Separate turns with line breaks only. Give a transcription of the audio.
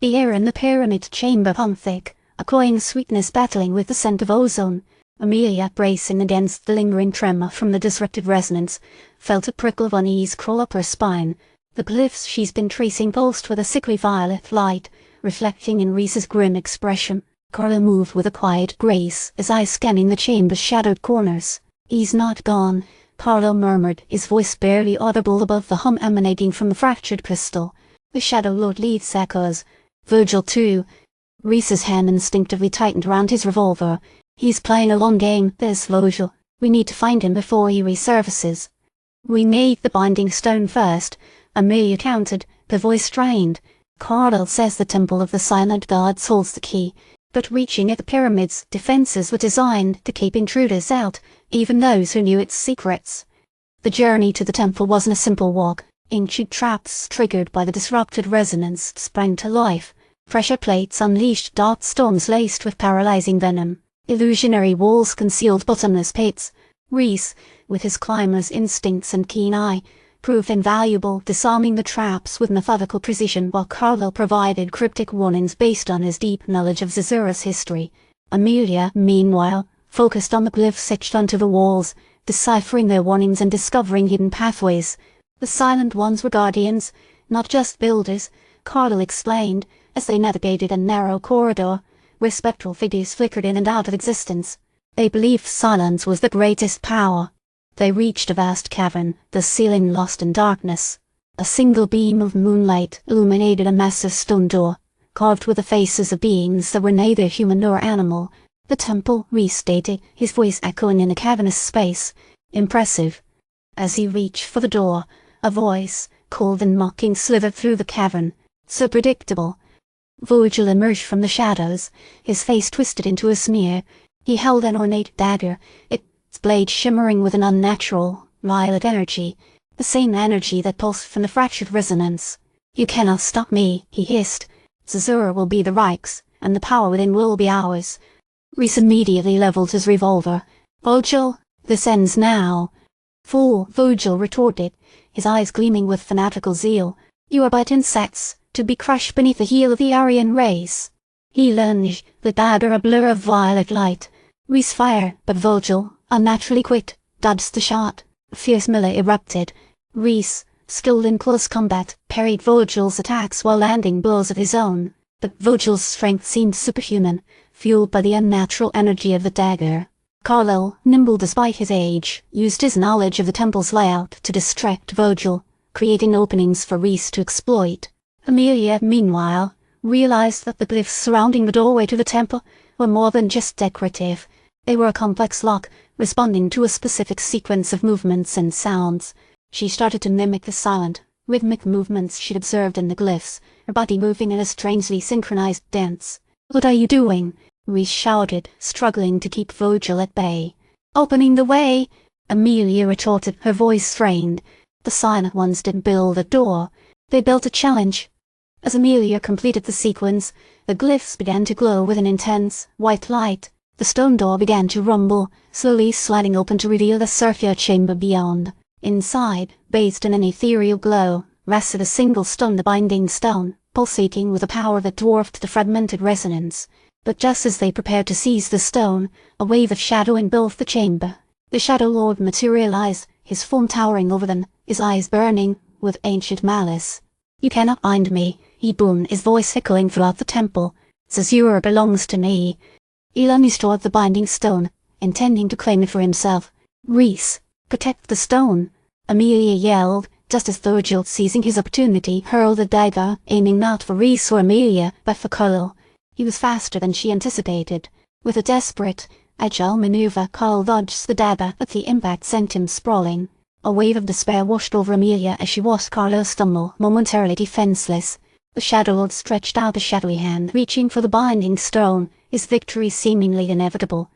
The air in the pyramid chamber hung thick, a cloying sweetness battling with the scent of ozone. Amelia, bracing against the lingering tremor from the disrupted resonance, felt a prickle of unease crawl up her spine. The glyphs she's been tracing pulsed with a sickly violet light, reflecting in Rhys's grim expression. Khalil moved with a quiet grace, his eyes scanning the chamber's shadowed corners. "He's not gone," Khalil murmured, his voice barely audible above the hum emanating from the fractured crystal. The Shadow Lord leads echoes. "Vogel too." Rhys's hand instinctively tightened around his revolver. "He's playing a long game, this Vogel. We need to find him before he resurfaces." "We need the binding stone first," Amelia countered, her voice strained. "Khalil says the Temple of the Silent Gods holds the key, but reaching at the pyramid's defenses were designed to keep intruders out, even those who knew its secrets." The journey to the temple wasn't a simple walk. Ancient traps triggered by the disrupted resonance sprang to life. Pressure plates unleashed dark storms laced with paralyzing venom. Illusionary walls concealed bottomless pits. Rhys, with his climber's instincts and keen eye, proved invaluable, disarming the traps with methodical precision, while Khalil provided cryptic warnings based on his deep knowledge of Zazura's history. Amelia, meanwhile, focused on the glyphs etched onto the walls, deciphering their warnings and discovering hidden pathways. The Silent Ones were guardians, not just builders, Khalil explained, as they navigated a narrow corridor, where spectral figures flickered in and out of existence. They believed silence was the greatest power. They reached a vast cavern, the ceiling lost in darkness. A single beam of moonlight illuminated a massive stone door, carved with the faces of beings that were neither human nor animal. "The temple," Rhys stated, his voice echoing in a cavernous space. "Impressive." As he reached for the door, a voice, cold and mocking, slithered through the cavern. "So predictable." Vogel emerged from the shadows, his face twisted into a sneer. He held an ornate dagger, its blade shimmering with an unnatural, violet energy, the same energy that pulsed from the fractured resonance. "You cannot stop me," he hissed. "Zazura will be the Reich's, and the power within will be ours." Rhys immediately leveled his revolver. "Vogel, this ends now." "Fool," Vogel retorted, his eyes gleaming with fanatical zeal. "You are but insects, to be crushed beneath the heel of the Aryan race." He lunged, the dagger a blur of violet light. Rhys fired, but Vogel, unnaturally quick, dodged the shot. A fierce melee erupted. Rhys, skilled in close combat, parried Vogel's attacks while landing blows of his own. But Vogel's strength seemed superhuman, fueled by the unnatural energy of the dagger. Khalil, nimble despite his age, used his knowledge of the temple's layout to distract Vogel, creating openings for Rhys to exploit. Amelia, meanwhile, realized that the glyphs surrounding the doorway to the temple were more than just decorative. They were a complex lock, responding to a specific sequence of movements and sounds. She started to mimic the silent, rhythmic movements she'd observed in the glyphs, her body moving in a strangely synchronized dance. "What are you doing?" Rhys shouted, struggling to keep Vogel at bay. "Opening the way," Amelia retorted, her voice strained. "The Silent Ones didn't build a door. They built a challenge." As Amelia completed the sequence, the glyphs began to glow with an intense, white light. The stone door began to rumble, slowly sliding open to reveal the circular chamber beyond. Inside, bathed in an ethereal glow, rested a single stone, the binding stone, pulsating with a power that dwarfed the fragmented resonance. But just as they prepared to seize the stone, a wave of shadow engulfed the chamber. The Shadow Lord materialized, his form towering over them, his eyes burning with ancient malice. "You cannot bind me," he boomed, his voice echoing throughout the temple. "Zazura belongs to me." He lunged toward the binding stone, intending to claim it for himself. "Rhys, protect the stone!" Amelia yelled, just as Vogel, seizing his opportunity, hurled a dagger, aiming not for Rhys or Amelia, but for Khalil. He was faster than she anticipated. With a desperate, agile maneuver, Khalil dodged the dagger, but the impact sent him sprawling. A wave of despair washed over Amelia as she watched Khalil stumble, momentarily defenseless. The Shadow Lord stretched out a shadowy hand, reaching for the binding stone, his victory seemingly inevitable.